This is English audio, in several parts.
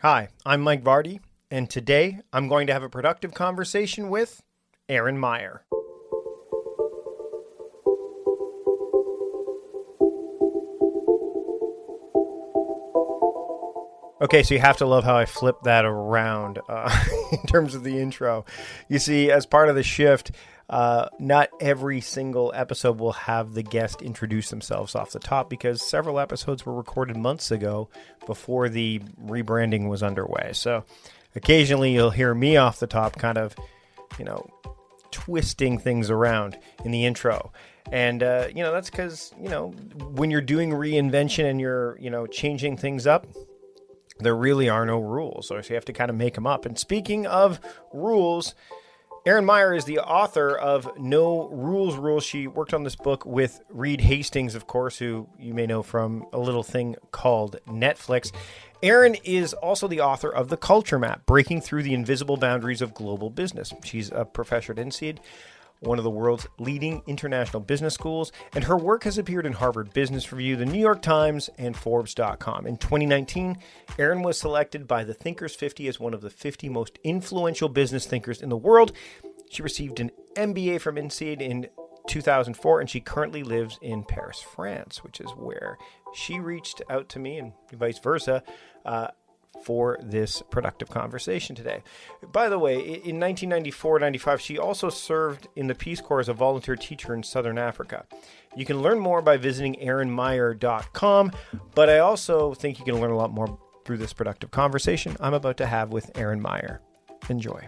Hi, I'm Mike Vardy, and today I'm going to have a productive conversation with Erin Meyer. Okay, so you have to love how I flipped that around in terms of the intro. You see, as part of the shift, not every single episode will have the guest introduce themselves off the top because several episodes were recorded months ago before the rebranding was underway. So occasionally you'll hear me off the top kind of, twisting things around in the intro. And, that's because, when you're doing reinvention and you're, changing things up, there really are no rules, so you have to kind of make them up. And speaking of rules, Erin Meyer is the author of No Rules. She worked on this book with Reed Hastings, of course, who you may know from a little thing called Netflix. Erin is also the author of The Culture Map, Breaking Through the Invisible Boundaries of Global Business. She's a professor at INSEAD, one of the world's leading international business schools, and her work has appeared in Harvard Business Review, the New York Times, and Forbes.com. In 2019, Erin was selected by the Thinkers 50 as one of the 50 most influential business thinkers in the world. She received an MBA from INSEAD in 2004, and she currently lives in Paris, France, which is where she reached out to me, and vice versa, for this productive conversation today. By the way, in 1994-95, she also served in the Peace Corps as a volunteer teacher in Southern Africa. You can learn more by visiting erinmeyer.com, but I also think you can learn a lot more through this productive conversation I'm about to have with Erin Meyer. Enjoy.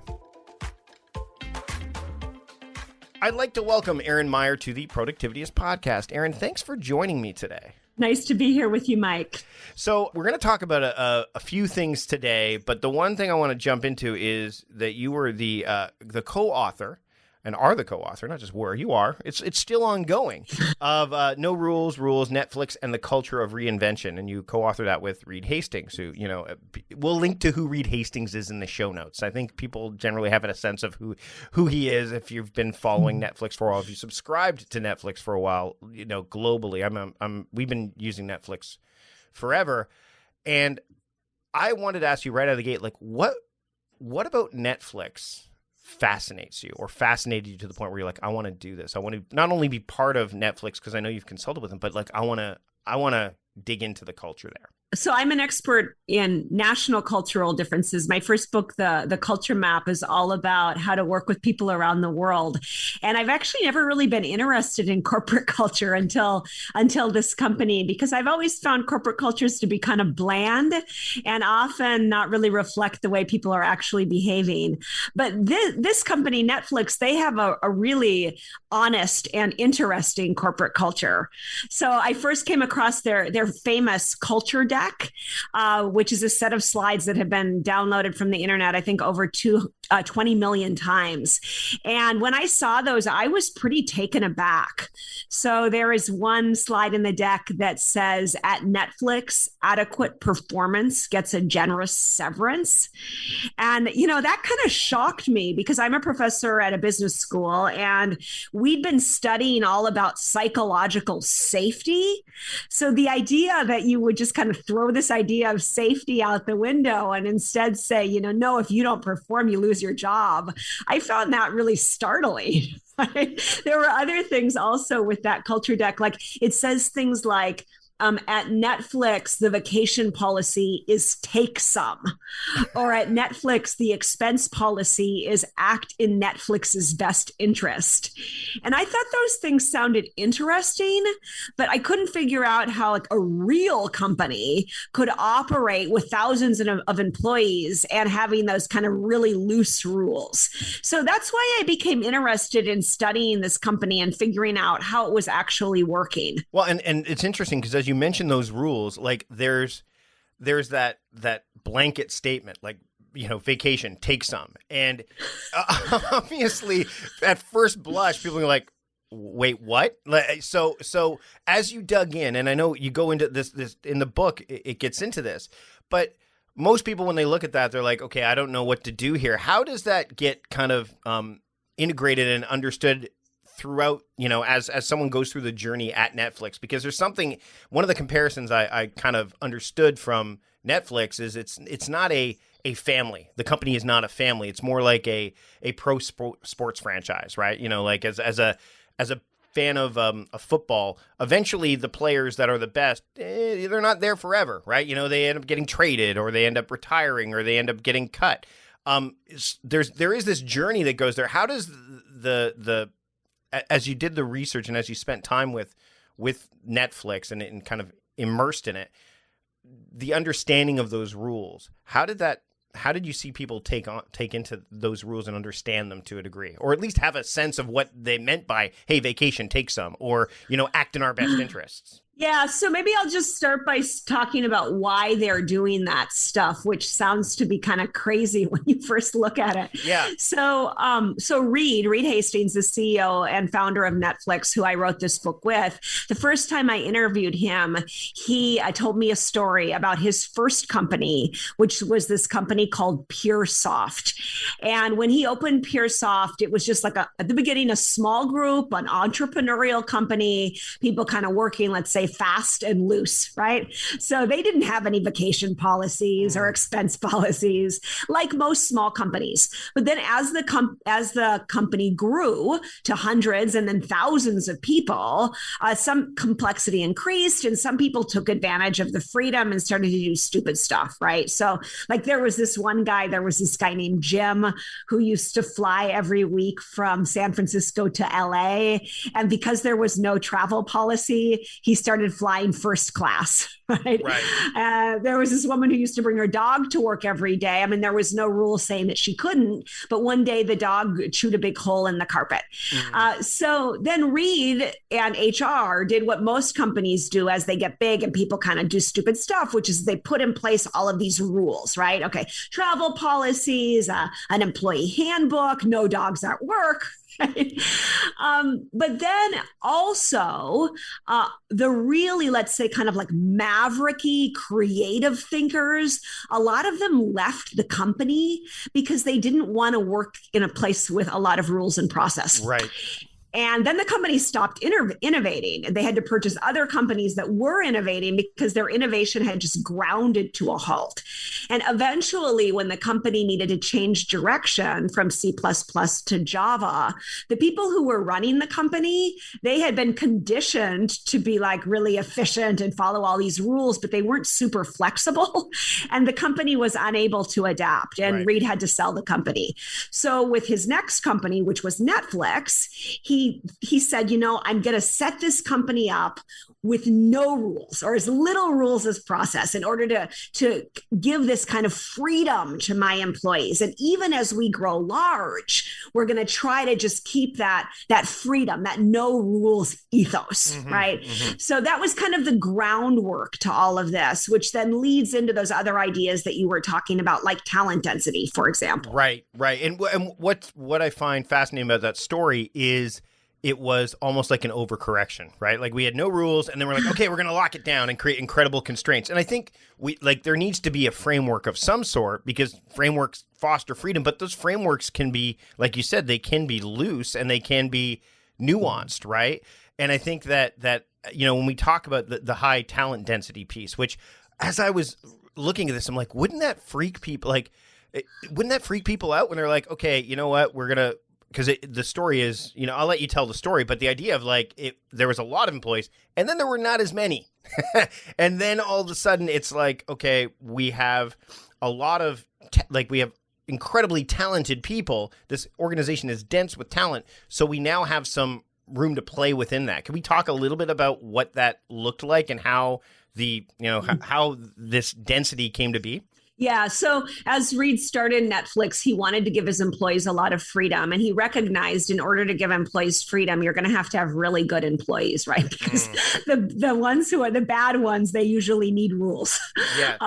I'd like to welcome Erin Meyer to the Productivityist podcast. Erin, thanks for joining me today. Nice to be here with you, Mike. So we're going to talk about a few things today, but the one thing I want to jump into is that you were the co-author, and are the co-author, not just were, you are. It's still ongoing, of No Rules, Netflix, and the Culture of Reinvention, and you co-authored that with Reed Hastings, who, we'll link to who Reed Hastings is in the show notes. I think people generally have a sense of who he is if you've been following Netflix for a while, if you subscribed to Netflix for a while, globally. We've been using Netflix forever, and I wanted to ask you right out of the gate, what about Netflix fascinates you or fascinated you to the point where you're like, I want to do this. I want to not only be part of Netflix because I know you've consulted with them, but I want to dig into the culture there. So I'm an expert in national cultural differences. My first book, The Culture Map, is all about how to work with people around the world. And I've actually never really been interested in corporate culture until this company, because I've always found corporate cultures to be kind of bland and often not really reflect the way people are actually behaving. But this company, Netflix, they have a really honest and interesting corporate culture. So I first came across their famous culture deck, which is a set of slides that have been downloaded from the internet, I think over 20 million times. And when I saw those, I was pretty taken aback. So there is one slide in the deck that says, at Netflix, adequate performance gets a generous severance. And, that kind of shocked me because I'm a professor at a business school and we'd been studying all about psychological safety. So the idea that you would just kind of throw this idea of safety out the window and instead say, no, if you don't perform, you lose your job. I found that really startling. There were other things also with that culture deck. Like it says things like, at Netflix, the vacation policy is take some. Or at Netflix, the expense policy is act in Netflix's best interest. And I thought those things sounded interesting, but I couldn't figure out how a real company could operate with thousands of employees and having those kind of really loose rules. So that's why I became interested in studying this company and figuring out how it was actually working. Well, and it's interesting because as you mentioned those rules, there's that blanket statement, vacation, take some. And obviously at first blush, people are like, wait, what? So as you dug in, and I know you go into this in the book, it gets into this, but most people, when they look at that, they're like, okay, I don't know what to do here. How does that get kind of integrated and understood throughout, as someone goes through the journey at Netflix? Because there's one of the comparisons I kind of understood from Netflix is it's not a family. The company is not a family. It's more like a sports franchise, right? You know, like as a fan of football, eventually the players that are the best, they're not there forever, right? You know, they end up getting traded, or they end up retiring, or they end up getting cut. There is this journey that goes there. How does the as you did the research and as you spent time with Netflix and kind of immersed in it, the understanding of those rules, how did you see people take into those rules and understand them to a degree, or at least have a sense of what they meant by, hey, vacation, take some, or, you know, act in our best interests? Yeah, so maybe I'll just start by talking about why they're doing that stuff, which sounds to be kind of crazy when you first look at it. Yeah. So Reed Hastings, the CEO and founder of Netflix, who I wrote this book with, the first time I interviewed him, he told me a story about his first company, which was this company called PureSoft. And when he opened PureSoft, it was just like at the beginning, a small group, an entrepreneurial company, people kind of working, let's say, fast and loose, right? So they didn't have any vacation policies or expense policies like most small companies. But then as the company grew to hundreds and then thousands of people, some complexity increased, and some people took advantage of the freedom and started to do stupid stuff, right? So like there was this guy named Jim who used to fly every week from San Francisco to LA. And because there was no travel policy, he started flying first class, right? There was this woman who used to bring her dog to work every day. I mean, there was no rule saying that she couldn't, but one day the dog chewed a big hole in the carpet. So then Reed and HR did what most companies do as they get big and people kind of do stupid stuff, which is they put in place all of these rules, right? Okay, travel policies, an employee handbook, no dogs at work. Right? But then also the really, let's say, kind of like mavericky creative thinkers, a lot of them left the company because they didn't want to work in a place with a lot of rules and process. Right. And then the company stopped innovating. They had to purchase other companies that were innovating because their innovation had just grounded to a halt. And eventually, when the company needed to change direction from C++ to Java, the people who were running the company, they had been conditioned to be like really efficient and follow all these rules, but they weren't super flexible. And the company was unable to adapt. And Reed had to sell the company. So with his next company, which was Netflix, he said, you know, I'm going to set this company up with no rules or as little rules as process in order to give this kind of freedom to my employees. And even as we grow large, we're going to try to just keep that freedom, that no rules ethos, right? So that was kind of the groundwork to all of this, which then leads into those other ideas that you were talking about, like talent density, for example. Right. And what I find fascinating about that story is it was almost like an overcorrection, right? Like we had no rules, and then we're like, okay, we're going to lock it down and create incredible constraints. And I think there needs to be a framework of some sort, because frameworks foster freedom, but those frameworks can be, like you said, they can be loose and they can be nuanced, right? And I think that you know, when we talk about the high talent density piece, which as I was looking at this, I'm like, wouldn't that freak people out when they're like, okay, you know what, we're going to, because the story is, you know, I'll let you tell the story, but the idea of like there was a lot of employees and then there were not as many. And then all of a sudden it's like, okay, we have a lot of, we have incredibly talented people. This organization is dense with talent. So we now have some room to play within that. Can we talk a little bit about what that looked like and how how this density came to be? Yeah. So as Reed started Netflix, he wanted to give his employees a lot of freedom. And he recognized in order to give employees freedom, you're going to have really good employees, right? Because the ones who are the bad ones, they usually need rules. Yeah.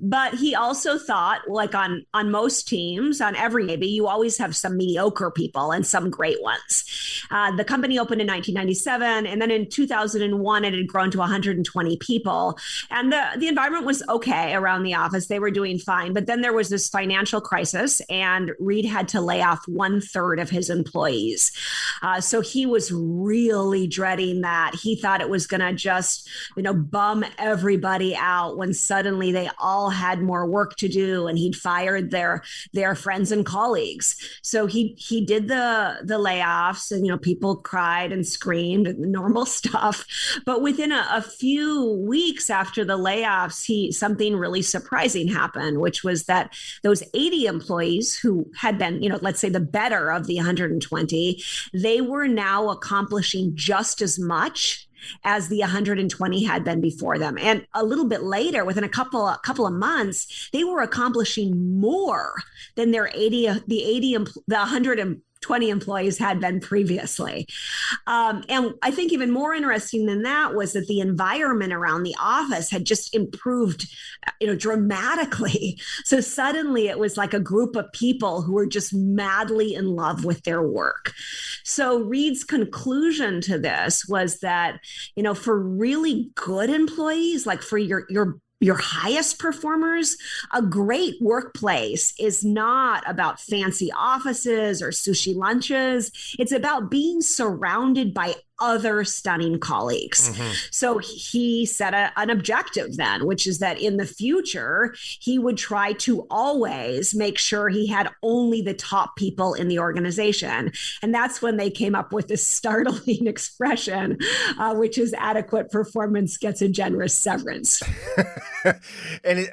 But he also thought, like on most teams, on every maybe, you always have some mediocre people and some great ones. The company opened in 1997. And then in 2001, it had grown to 120 people. And the environment was okay around the office. They were doing doing fine. But then there was this financial crisis, and Reed had to lay off 1/3 of his employees. So he was really dreading that. He thought it was going to just, bum everybody out when suddenly they all had more work to do, and he'd fired their friends and colleagues. So he did the layoffs, and people cried and screamed and the normal stuff. But within a few weeks after the layoffs, something really surprising happened, which was that those 80 employees who had been, let's say the better of the 120, they were now accomplishing just as much as the 120 had been before them. And a little bit later, within a couple of months, they were accomplishing more than the 120 employees had been previously. And I think even more interesting than that was that the environment around the office had just improved, dramatically. So suddenly it was like a group of people who were just madly in love with their work. So Reed's conclusion to this was that, for really good employees, like for your highest performers, a great workplace is not about fancy offices or sushi lunches. It's about being surrounded by other stunning colleagues. Mm-hmm. So he set an objective then, which is that in the future, he would try to always make sure he had only the top people in the organization. And that's when they came up with this startling expression, which is adequate performance gets a generous severance. And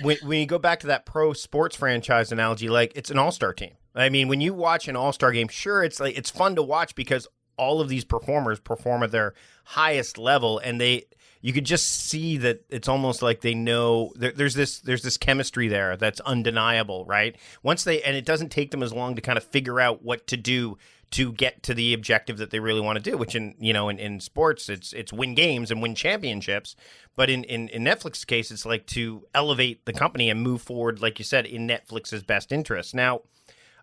when you go back to that pro sports franchise analogy, like it's an all-star team. I mean, when you watch an all-star game, sure, it's fun to watch because all of these performers perform at their highest level, and you could just see that it's almost like they know there's this chemistry there that's undeniable, right? And it doesn't take them as long to kind of figure out what to do to get to the objective that they really want to do, which in sports, it's win games and win championships. But in Netflix's case, it's like to elevate the company and move forward, like you said, in Netflix's best interest. Now,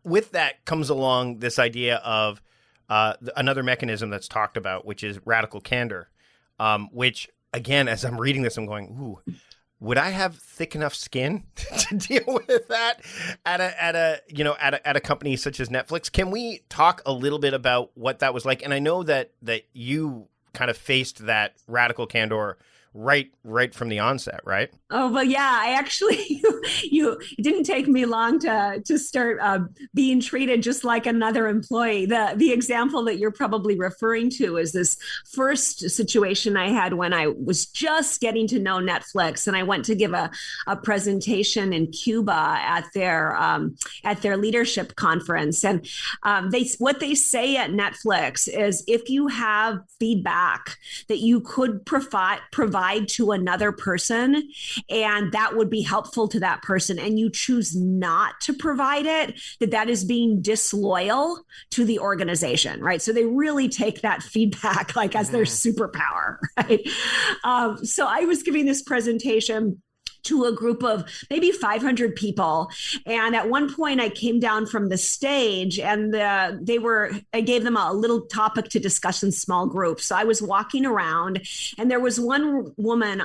with that comes along this idea of another mechanism that's talked about, which is radical candor, which, again, as I'm reading this, I'm going, ooh, would I have thick enough skin to deal with that at a company such as Netflix? Can we talk a little bit about what that was like? And I know that you kind of faced that radical candor right from the onset, right? Oh, well, yeah, I actually, it didn't take me long to start being treated just like another employee. The example that you're probably referring to is this first situation I had when I was just getting to know Netflix, and I went to give a presentation in Cuba at their leadership conference. And what they say at Netflix is if you have feedback that you could provide to another person, and that would be helpful to that person, and you choose not to provide it, that is being disloyal to the organization, right? So they really take that feedback like as their superpower, right? So I was giving this presentation to a group of maybe 500 people. And at one point I came down from the stage, and I gave them a little topic to discuss in small groups. So I was walking around, and there was one woman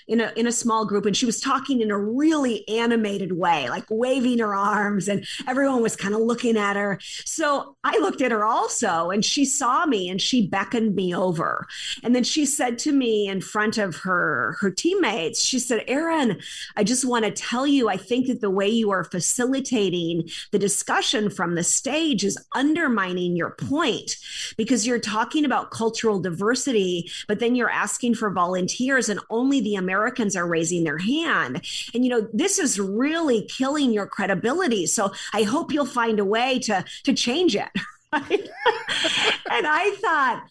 in a small group, and she was talking in a really animated way, like waving her arms, and everyone was kind of looking at her. So I looked at her also, and she saw me, and she beckoned me over. And then she said to me in front of her teammates, she said, "Erin, I just want to tell you, I think that the way you are facilitating the discussion from the stage is undermining your point, because you're talking about cultural diversity, but then you're asking for volunteers and only the Americans are raising their hand. And, this is really killing your credibility. So I hope you'll find a way to change it." And I thought,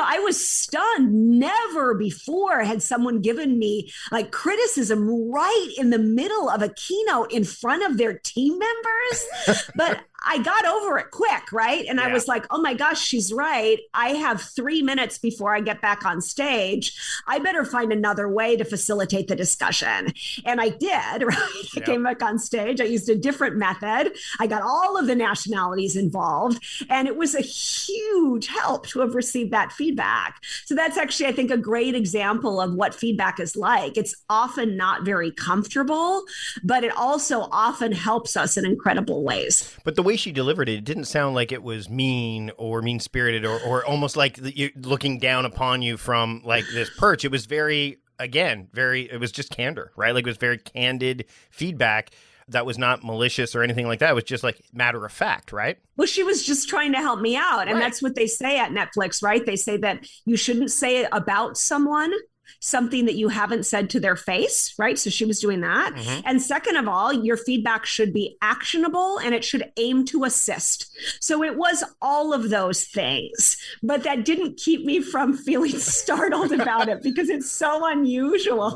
I was stunned. Never before had someone given me like criticism right in the middle of a keynote in front of their team members. But I got over it quick, right? And I was like, oh my gosh, she's right. I have 3 minutes before I get back on stage. I better find another way to facilitate the discussion. And I did, right? I came back on stage. I used a different method. I got all of the nationalities involved. And it was a huge help to have received that feedback. So that's actually, I think, a great example of what feedback is like. It's often not very comfortable, but it also often helps us in incredible ways. But the way she delivered it, it didn't sound like it was mean or mean-spirited or almost like looking down upon you from like this perch. It was very, again, it was just candor, right? Like it was very candid feedback that was not malicious or anything like that. It was just like matter of fact, right? Well, she was just trying to help me out. And that's what they say at Netflix, right? They say that you shouldn't say about someone something that you haven't said to their face, right? So she was doing that. Mm-hmm. And second of all, your feedback should be actionable and it should aim to assist. So it was all of those things, but that didn't keep me from feeling startled about it because it's so unusual.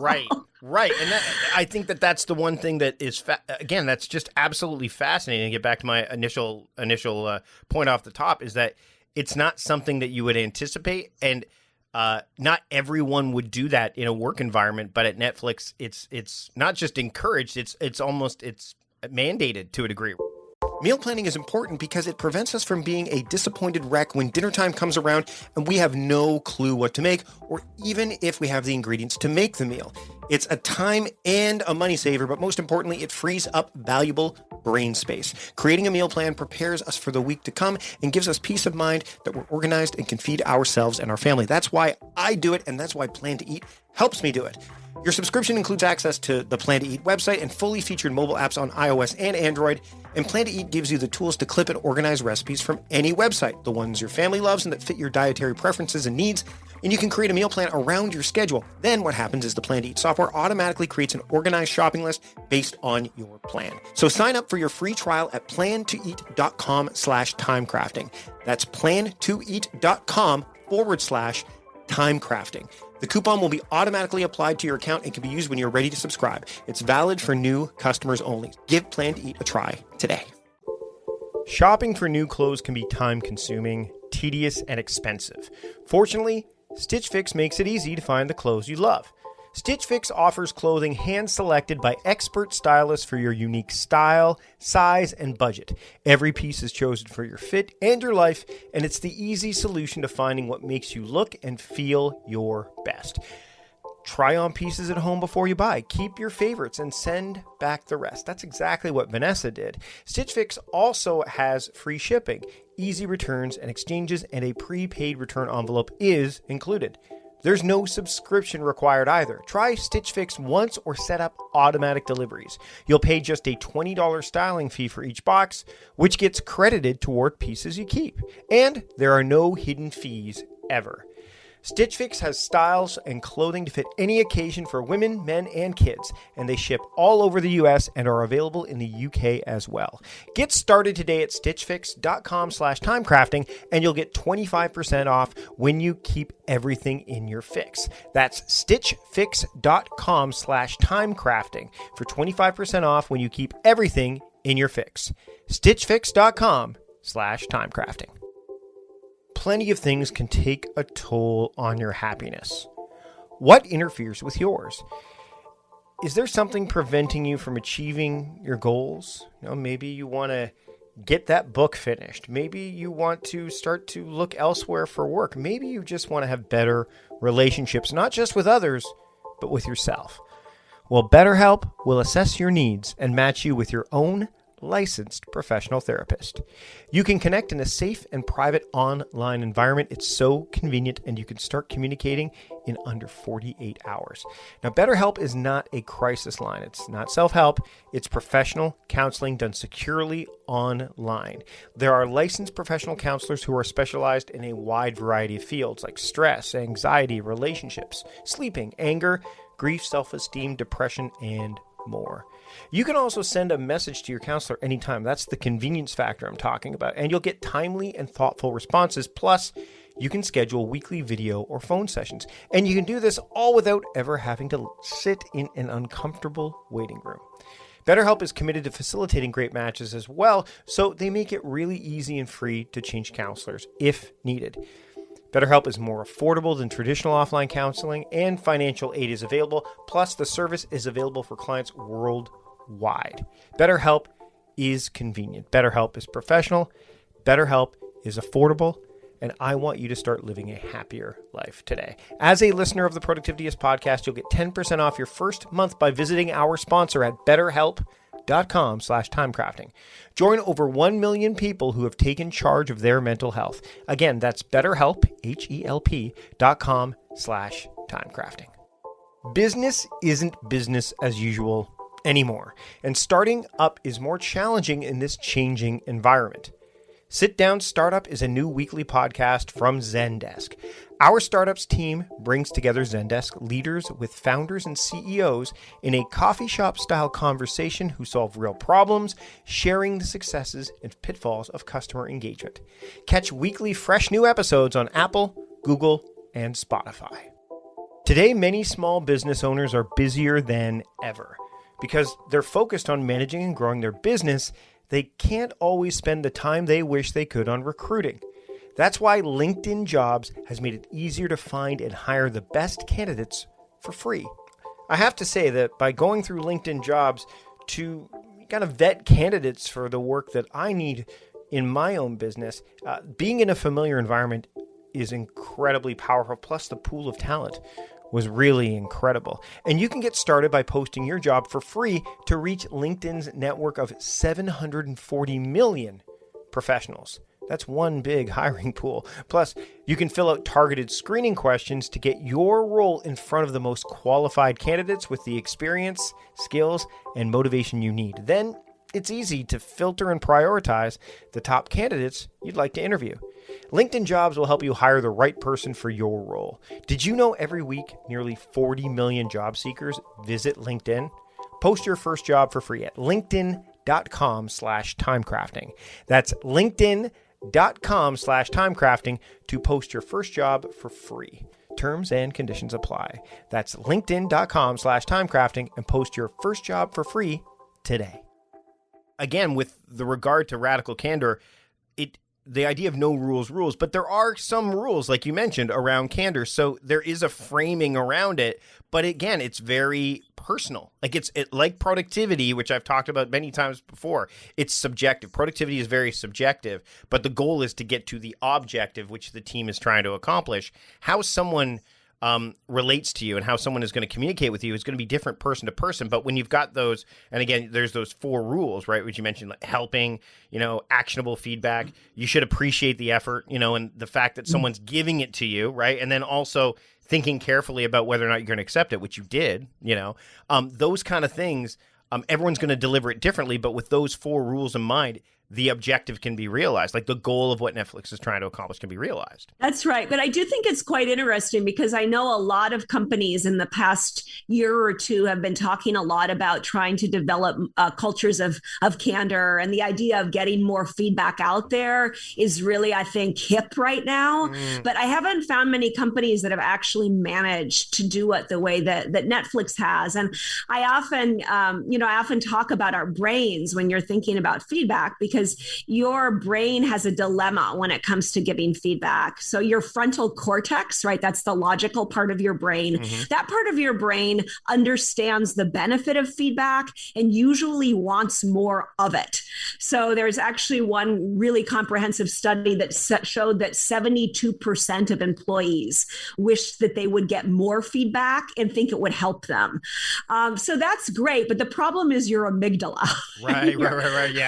Right. And I think that's the one thing that is, again, that's just absolutely fascinating. To get back to my initial point off the top is that it's not something that you would anticipate. And not everyone would do that in a work environment, but at Netflix, it's not just encouraged, it's mandated to a degree. Meal planning is important because it prevents us from being a disappointed wreck when dinner time comes around and we have no clue what to make, or even if we have the ingredients to make the meal. It's a time and a money saver, but most importantly, it frees up valuable brain space. Creating a meal plan prepares us for the week to come and gives us peace of mind that we're organized and can feed ourselves and our family. That's why I do it, and that's why Plan to Eat helps me do it. Your subscription includes access to the Plan to Eat website and fully featured mobile apps on iOS and Android. And Plan to Eat gives you the tools to clip and organize recipes from any website, the ones your family loves and that fit your dietary preferences and needs. And you can create a meal plan around your schedule. Then what happens is the Plan to Eat software automatically creates an organized shopping list based on your plan. So sign up for your free trial at plantoeat.com/timecrafting. That's plantoeat.com/timecrafting. The coupon will be automatically applied to your account and can be used when you're ready to subscribe. It's valid for new customers only. Give Plan to Eat a try today. Shopping for new clothes can be time-consuming, tedious, and expensive. Fortunately, Stitch Fix makes it easy to find the clothes you love. Stitch Fix offers clothing hand-selected by expert stylists for your unique style, size, and budget. Every piece is chosen for your fit and your life, and it's the easy solution to finding what makes you look and feel your best. Try on pieces at home before you buy. Keep your favorites and send back the rest. That's exactly what Vanessa did. Stitch Fix also has free shipping, easy returns and exchanges, and a prepaid return envelope is included. There's no subscription required either. Try Stitch Fix once or set up automatic deliveries. You'll pay just a $20 styling fee for each box, which gets credited toward pieces you keep. And there are no hidden fees ever. Stitch Fix has styles and clothing to fit any occasion for women, men, and kids, and they ship all over the U.S. and are available in the U.K. as well. Get started today at stitchfix.com/timecrafting, and you'll get 25% off when you keep everything in your fix. That's stitchfix.com/timecrafting for 25% off when you keep everything in your fix. stitchfix.com/timecrafting. Plenty of things can take a toll on your happiness. What interferes with yours? Is there something preventing you from achieving your goals? Maybe you want to get that book finished. Maybe you want to start to look elsewhere for work. Maybe you just want to have better relationships, not just with others, but with yourself. Well, BetterHelp will assess your needs and match you with your own licensed professional therapist. You can connect in a safe and private online environment. It's so convenient, and you can start communicating in under 48 hours. Now, BetterHelp is not a crisis line. It's not self-help. It's professional counseling done securely online. There are licensed professional counselors who are specialized in a wide variety of fields like stress, anxiety, relationships, sleeping, anger, grief, self-esteem, depression, and more. You can also send a message to your counselor anytime. That's the convenience factor I'm talking about. And you'll get timely and thoughtful responses. Plus, you can schedule weekly video or phone sessions. And you can do this all without ever having to sit in an uncomfortable waiting room. BetterHelp is committed to facilitating great matches as well, so they make it really easy and free to change counselors if needed. BetterHelp is more affordable than traditional offline counseling, and financial aid is available. Plus, the service is available for clients worldwide. BetterHelp is convenient. BetterHelp is professional. BetterHelp is affordable, and I want you to start living a happier life today. As a listener of the Productivityist podcast, you'll get 10% off your first month by visiting our sponsor at betterhelp.com/timecrafting. Join over 1 million people who have taken charge of their mental health. Again, that's betterhelp, HELP.com/timecrafting. Business isn't business as usual anymore, and starting up is more challenging in this changing environment. Sit Down Startup is a new weekly podcast from Zendesk. Our startups team brings together Zendesk leaders with founders and CEOs in a coffee shop style conversation who solve real problems, sharing the successes and pitfalls of customer engagement. Catch weekly fresh new episodes on Apple, Google, and Spotify. Today, many small business owners are busier than ever. Because they're focused on managing and growing their business, they can't always spend the time they wish they could on recruiting. That's why LinkedIn Jobs has made it easier to find and hire the best candidates for free. I have to say that by going through LinkedIn Jobs to kind of vet candidates for the work that I need in my own business, being in a familiar environment is incredibly powerful. Plus, the pool of talent was really incredible. And you can get started by posting your job for free to reach LinkedIn's network of 740 million professionals. That's one big hiring pool. Plus, you can fill out targeted screening questions to get your role in front of the most qualified candidates with the experience, skills, and motivation you need. Then it's easy to filter and prioritize the top candidates you'd like to interview. LinkedIn Jobs will help you hire the right person for your role. Did you know every week nearly 40 million job seekers visit LinkedIn? Post your first job for free at linkedin.com/timecrafting. That's linkedin.com/timecrafting to post your first job for free. Terms and conditions apply. That's linkedin.com/timecrafting and post your first job for free today. Again, with the regard to radical candor, the idea of no rules, but there are some rules, like you mentioned, around candor. So there is a framing around it. But again, it's very personal. Like it's like productivity, which I've talked about many times before. It's subjective. Productivity is very subjective, but the goal is to get to the objective, which the team is trying to accomplish. How someone relates to you and how someone is going to communicate with you is going to be different person to person. But when you've got those, and again, there's those 4 rules, right, which you mentioned, like helping, actionable feedback. You should appreciate the effort, and the fact that someone's giving it to you, right? And then also thinking carefully about whether or not you're going to accept it, which you did, those kind of things. Everyone's going to deliver it differently, but with those 4 rules in mind, the objective can be realized. Like the goal of what Netflix is trying to accomplish can be realized. That's right. But I do think it's quite interesting because I know a lot of companies in the past year or two have been talking a lot about trying to develop cultures of candor, and the idea of getting more feedback out there is really, I think, hip right now. But I haven't found many companies that have actually managed to do it the way that Netflix has. And I often talk about our brains when you're thinking about feedback, because your brain has a dilemma when it comes to giving feedback. So your frontal cortex, right? That's the logical part of your brain. That part of your brain understands the benefit of feedback and usually wants more of it. So there's actually one really comprehensive study that showed that 72% of employees wish that they would get more feedback and think it would help them. So that's great. But the problem is your amygdala. Right. Yeah.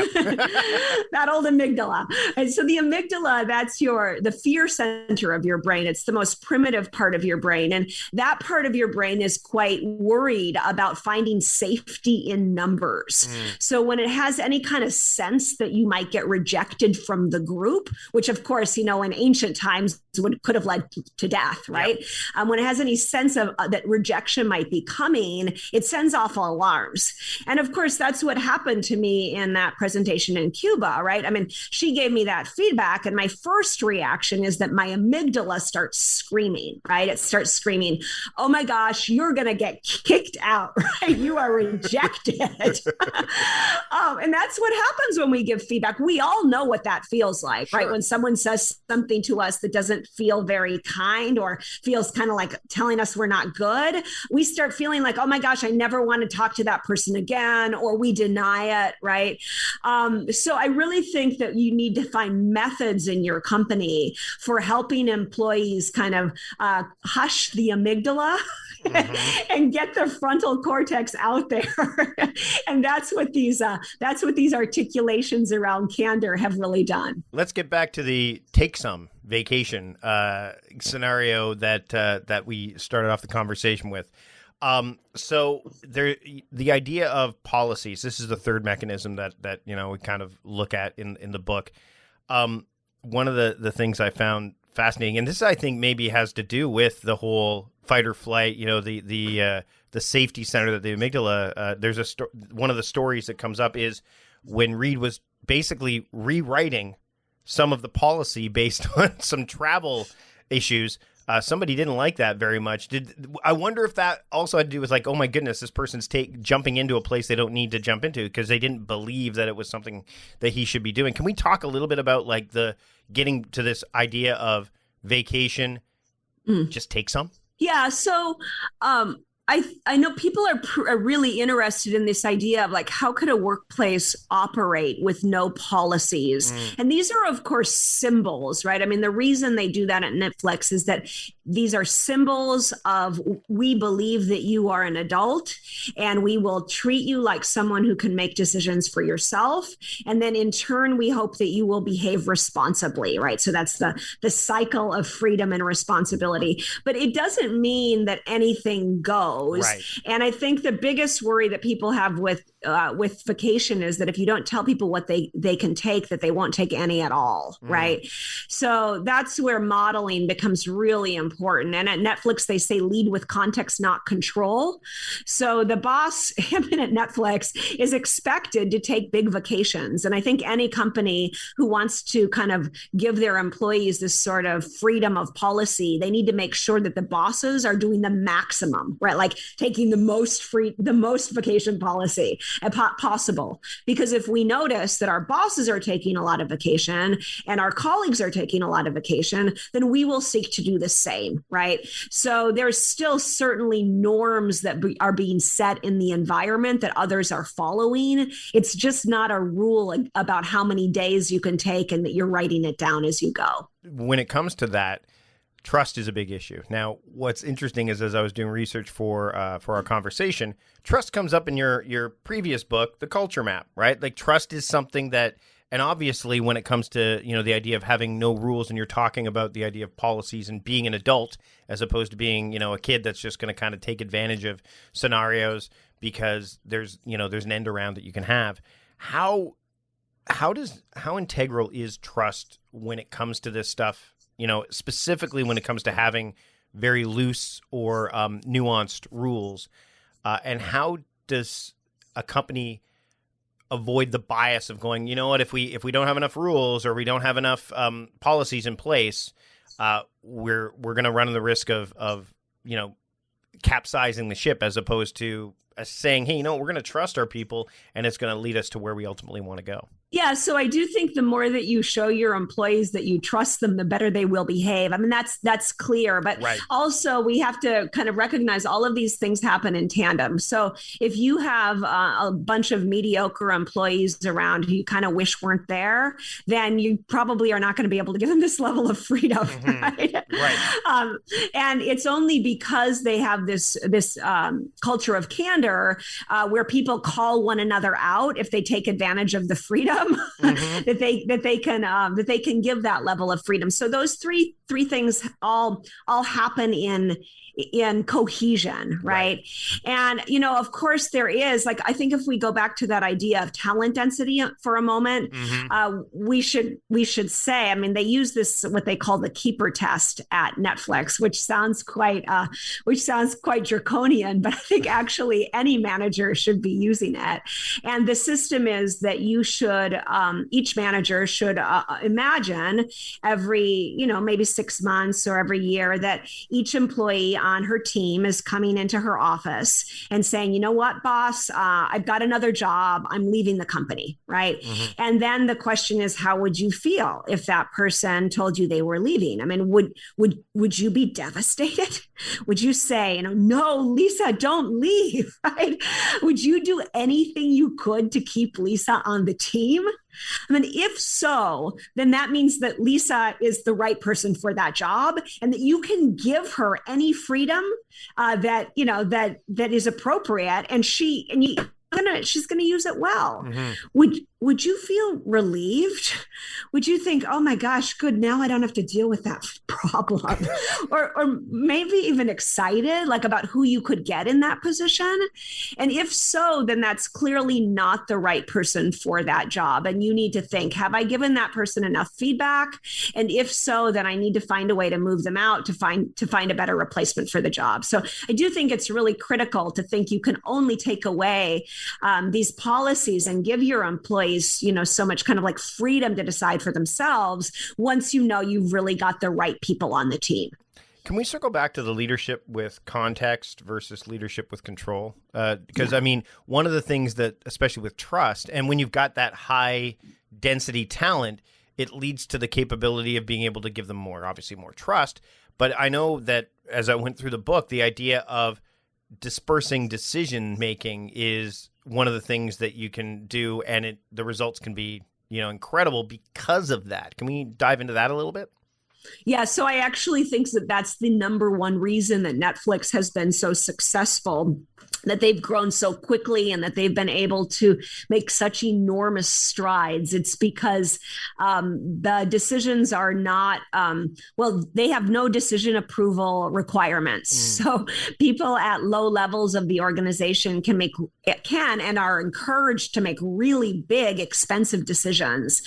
That old amygdala. And so the amygdala, that's the fear center of your brain. It's the most primitive part of your brain. And that part of your brain is quite worried about finding safety in numbers. So when it has any kind of sense that you might get rejected from the group, which of course, in ancient times could have led to death, right? Yep. When it has any sense of that rejection might be coming, it sends off alarms. And of course, that's what happened to me in that presentation in Cuba, right? I mean, she gave me that feedback, and my first reaction is that my amygdala starts screaming, right? It starts screaming, oh my gosh, you're going to get kicked out, right? You are rejected. And And that's what happens when we give feedback. We all know what that feels like, right? When someone says something to us that doesn't feel very kind or feels kind of like telling us we're not good, we start feeling like, oh my gosh, I never want to talk to that person again, or we deny it, right? So I really think that you need to find methods in your company for helping employees kind of hush the amygdala and get the frontal cortex out there. And that's what these articulations around candor have really done. Let's get back to the take some vacation scenario that we started off the conversation with. So the idea of policies, this is the third mechanism that we kind of look at in the book. One of the things I found fascinating, and this I think maybe has to do with the whole fight or flight, the safety center that the amygdala, there's one of the stories that comes up is when Reed was basically rewriting some of the policy based on some travel issues. Somebody didn't like that very much. I wonder if that also had to do with like, oh my goodness, this person's jumping into a place they don't need to jump into because they didn't believe that it was something that he should be doing. Can we talk a little bit about like the getting to this idea of vacation, just take some? Yeah. So I know people are really interested in this idea of like, how could a workplace operate with no policies? And these are, of course, symbols, right? I mean, the reason they do that at Netflix is that these are symbols of, we believe that you are an adult and we will treat you like someone who can make decisions for yourself. And then in turn, we hope that you will behave responsibly, right? So that's the cycle of freedom and responsibility. But it doesn't mean that anything goes. Right. And I think the biggest worry that people have with vacation is that if you don't tell people what they can take, that they won't take any at all, right? So that's where modeling becomes really important. And at Netflix, they say lead with context, not control. So the boss, him at Netflix, is expected to take big vacations. And I think any company who wants to kind of give their employees this sort of freedom of policy, they need to make sure that the bosses are doing the maximum, right? Like taking the most vacation policy possible. Because if we notice that our bosses are taking a lot of vacation and our colleagues are taking a lot of vacation, then we will seek to do the same, right? So there's still certainly norms that are being set in the environment that others are following. It's just not a rule about how many days you can take and that you're writing it down as you go. When it comes to that, trust is a big issue. Now, what's interesting is as I was doing research for our conversation, trust comes up in your previous book, The Culture Map, right? Like trust is something that, and obviously when it comes to, the idea of having no rules and you're talking about the idea of policies and being an adult as opposed to being, a kid that's just going to kind of take advantage of scenarios because there's an end around that you can have. How integral is trust when it comes to this stuff? Specifically when it comes to having very loose or nuanced rules, and how does a company avoid the bias of going, if we don't have enough rules or we don't have enough policies in place, we're going to run the risk of capsizing the ship as opposed to saying, hey, we're going to trust our people and it's going to lead us to where we ultimately want to go. Yeah, so I do think the more that you show your employees that you trust them, the better they will behave. I mean, that's clear. But also we have to kind of recognize all of these things happen in tandem. So if you have a bunch of mediocre employees around who you kind of wish weren't there, then you probably are not going to be able to give them this level of freedom, right? And it's only because they have this culture of candor where people call one another out if they take advantage of the freedom. that they can give that level of freedom. So those three things all happen in cohesion, right? And, of course there is, like, I think if we go back to that idea of talent density for a moment, we should say, I mean, they use this, what they call the keeper test at Netflix, which sounds quite draconian, but I think actually any manager should be using it. And the system is that each manager should imagine every, maybe 6 months or every year that each employee on her team is coming into her office and saying, you know what, boss, I've got another job. I'm leaving the company, right? Mm-hmm. And then the question is, how would you feel if that person told you they were leaving? I mean, would you be devastated? Would you say, no, Lisa, don't leave, right? Would you do anything you could to keep Lisa on the team? I mean, if so, then that means that Lisa is the right person for that job, and that you can give her any freedom that is appropriate, and she's going to use it well. Mm-hmm. Would you feel relieved? Would you think, oh my gosh, good, now I don't have to deal with that problem? or maybe even excited, like about who you could get in that position? And if so, then that's clearly not the right person for that job. And you need to think, have I given that person enough feedback? And if so, then I need to find a way to move them out to find a better replacement for the job. So I do think it's really critical to think you can only take away these policies and give your employees, so much kind of like freedom to decide for themselves once you've really got the right people on the team. Can we circle back to the leadership with context versus leadership with control? Because, I mean, one of the things that, especially with trust, and when you've got that high density talent, it leads to the capability of being able to give them obviously more trust. But I know that as I went through the book, the idea of dispersing decision making is one of the things that you can do, and the results can be, incredible because of that. Can we dive into that a little bit? Yeah, so I actually think that that's the number one reason that Netflix has been so successful, that they've grown so quickly and that they've been able to make such enormous strides. It's because the decisions are not, they have no decision approval requirements. So people at low levels of the organization can and are encouraged to make really big, expensive decisions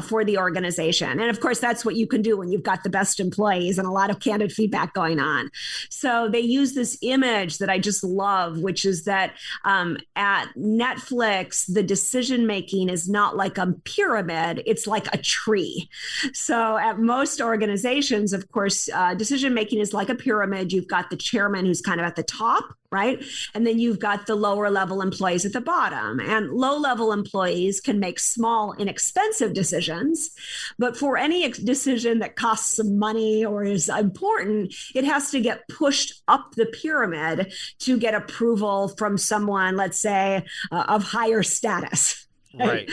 for the organization. And of course, that's what you can do when you've got the best employees and a lot of candid feedback going on. So they use this image that I just love, which is that at Netflix, the decision-making is not like a pyramid, it's like a tree. So at most organizations, of course, decision-making is like a pyramid. You've got the chairman who's kind of at the top, right? And then you've got the lower level employees at the bottom. And low level employees can make small, inexpensive decisions. But for any decision that costs some money or is important, it has to get pushed up the pyramid to get approval from someone, let's say, of higher status. Right.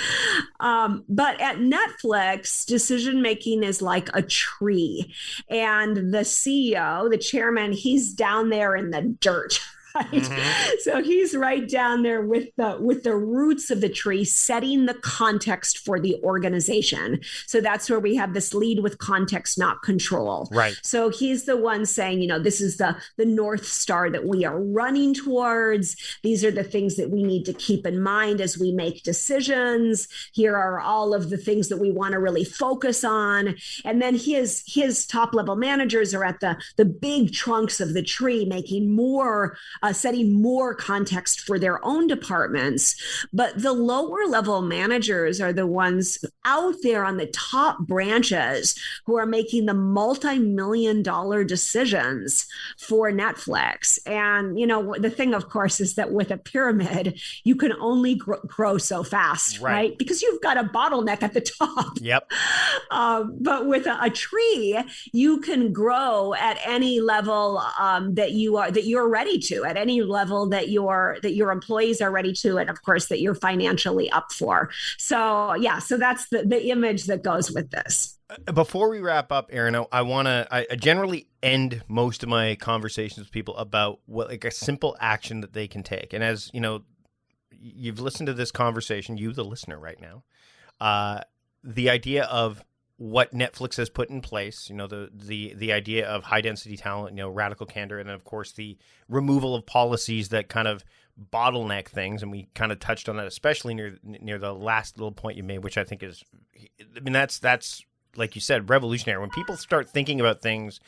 But at Netflix, decision-making is like a tree. And the CEO, the chairman, he's down there in the dirt. Right? Mm-hmm. So he's right down there with the roots of the tree, setting the context for the organization. So that's where we have this lead with context, not control. Right. So he's the one saying, this is the North Star that we are running towards. These are the things that we need to keep in mind as we make decisions. Here are all of the things that we want to really focus on. And then his top level managers are at the big trunks of the tree, making more setting more context for their own departments. But the lower level managers are the ones out there on the top branches who are making the multi-million-dollar decisions for Netflix. And, the thing, of course, is that with a pyramid, you can only grow so fast, right? Because you've got a bottleneck at the top. Yep. But with a tree, you can grow at any level that you're ready to, at any level that your employees are ready to, and of course that you're financially up for. So that's the image that goes with this. Before we wrap up, Erin, I generally end most of my conversations with people about a simple action that they can take. And as you've listened to this conversation, you the listener right now, the idea of what Netflix has put in place, the idea of high density talent, radical candor, and then of course the removal of policies that kind of bottleneck things, and we kind of touched on that, especially near the last little point you made, which I think is, that's like you said, revolutionary. When people start thinking about things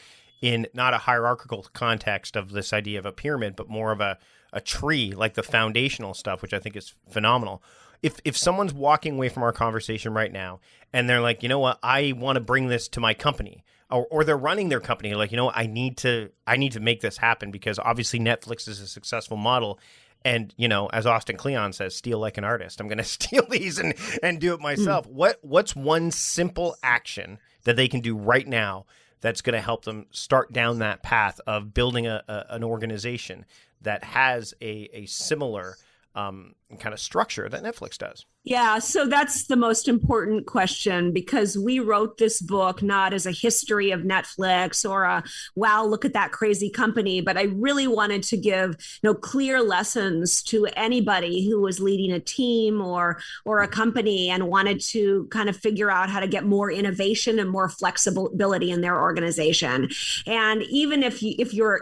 in not a hierarchical context of this idea of a pyramid, but more of a tree, like the foundational stuff, which I think is phenomenal. if someone's walking away from our conversation right now and they're like, you know what, I want to bring this to my company, or they're running their company, like, you know what, I need to make this happen because obviously Netflix is a successful model. And, you know, as Austin Kleon says, steal like an artist. I'm going to steal these and do it myself. What's one simple action that they can do right now that's going to help them start down that path of building an organization that has a similar kind of structure that Netflix does? Yeah, so that's the most important question, because we wrote this book not as a history of Netflix or a, wow, look at that crazy company, but I really wanted to give, clear lessons to anybody who was leading a team or a company and wanted to kind of figure out how to get more innovation and more flexibility in their organization. And even if you're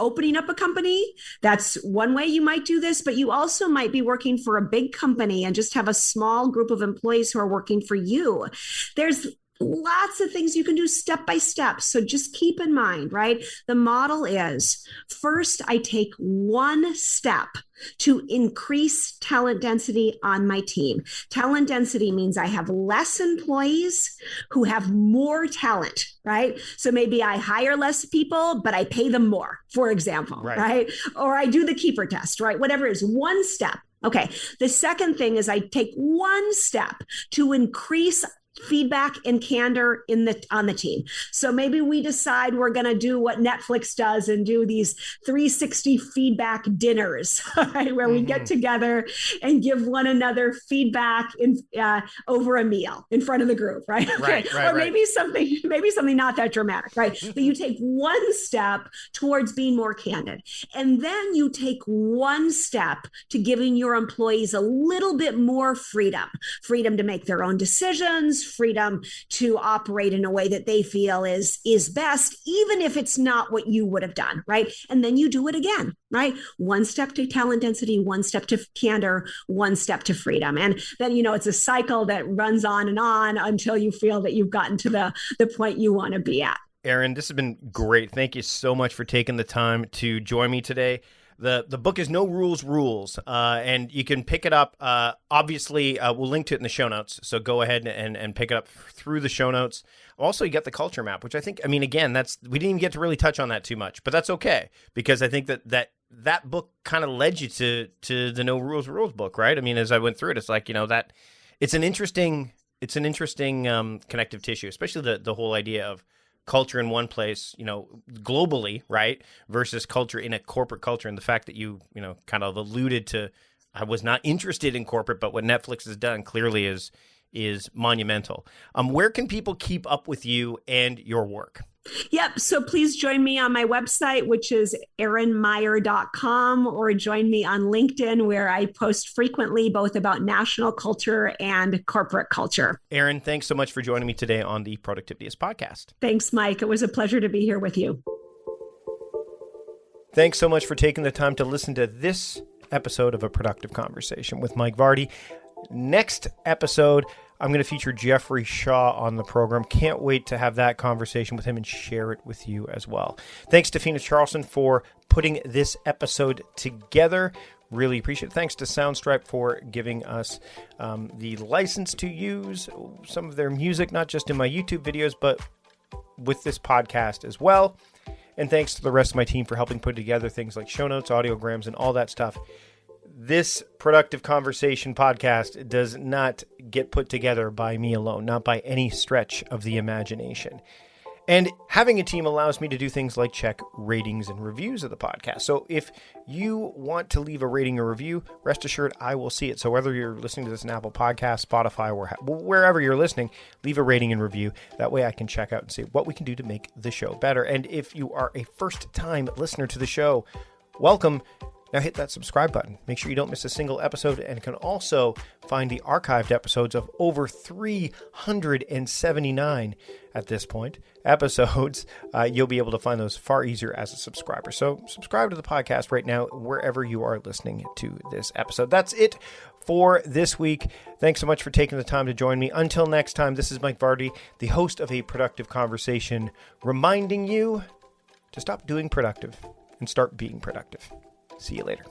opening up a company, that's one way you might do this, but you also might be working for a big company and just have a small group of employees who are working for you. There's lots of things you can do step by step. So just keep in mind, right? The model is, first, I take one step to increase talent density on my team. Talent density means I have less employees who have more talent, right? So maybe I hire less people, but I pay them more, for example, right? Or I do the keeper test, right? Whatever it is, one step. Okay. The second thing is I take one step to increase feedback and candor on the team. So maybe we decide we're going to do what Netflix does and do these 360 feedback dinners, right, where we get together and give one another feedback over a meal in front of the group, right? Okay. Or maybe something not that dramatic, right? But you take one step towards being more candid, and then you take one step to giving your employees a little bit more freedom to make their own decisions, freedom to operate in a way that they feel is best, even if it's not what you would have done, right? And then you do it again, right? One step to talent density, one step to candor, one step to freedom. And then, it's a cycle that runs on and on until you feel that you've gotten to the point you want to be at. Erin, this has been great. Thank you so much for taking the time to join me today. The book is No Rules, and you can pick it up. Obviously, we'll link to it in the show notes, so go ahead and pick it up through the show notes. Also, you got the culture map, which I think, we didn't even get to really touch on that too much, but that's okay, because I think that book kind of led you to the No Rules book, right? As I went through it, it's like, that it's an interesting connective tissue, especially the whole idea of culture in one place, globally, right, versus culture in a corporate culture. And the fact that you kind of alluded to, I was not interested in corporate, but what Netflix has done clearly is monumental. Where can people keep up with you and your work? Yep. So please join me on my website, which is erinmeyer.com, or join me on LinkedIn, where I post frequently both about national culture and corporate culture. Erin, thanks so much for joining me today on the Productivityist podcast. Thanks, Mike. It was a pleasure to be here with you. Thanks so much for taking the time to listen to this episode of A Productive Conversation with Mike Vardy. Next episode, I'm going to feature Jeffrey Shaw on the program. Can't wait to have that conversation with him and share it with you as well. Thanks to Fina Charlson for putting this episode together. Really appreciate it. Thanks to Soundstripe for giving us the license to use some of their music, not just in my YouTube videos, but with this podcast as well. And thanks to the rest of my team for helping put together things like show notes, audiograms, and all that stuff. This Productive Conversation podcast does not get put together by me alone, not by any stretch of the imagination. And having a team allows me to do things like check ratings and reviews of the podcast. So if you want to leave a rating or review, rest assured I will see it. So whether you're listening to this in Apple Podcasts, Spotify, or wherever you're listening, leave a rating and review. That way I can check out and see what we can do to make the show better. And if you are a first-time listener to the show, welcome. Now hit that subscribe button. Make sure you don't miss a single episode, and can also find the archived episodes of over 379 at this point episodes. You'll be able to find those far easier as a subscriber. So subscribe to the podcast right now, wherever you are listening to this episode. That's it for this week. Thanks so much for taking the time to join me. Until next time, this is Mike Vardy, the host of A Productive Conversation, reminding you to stop doing productive and start being productive. See you later.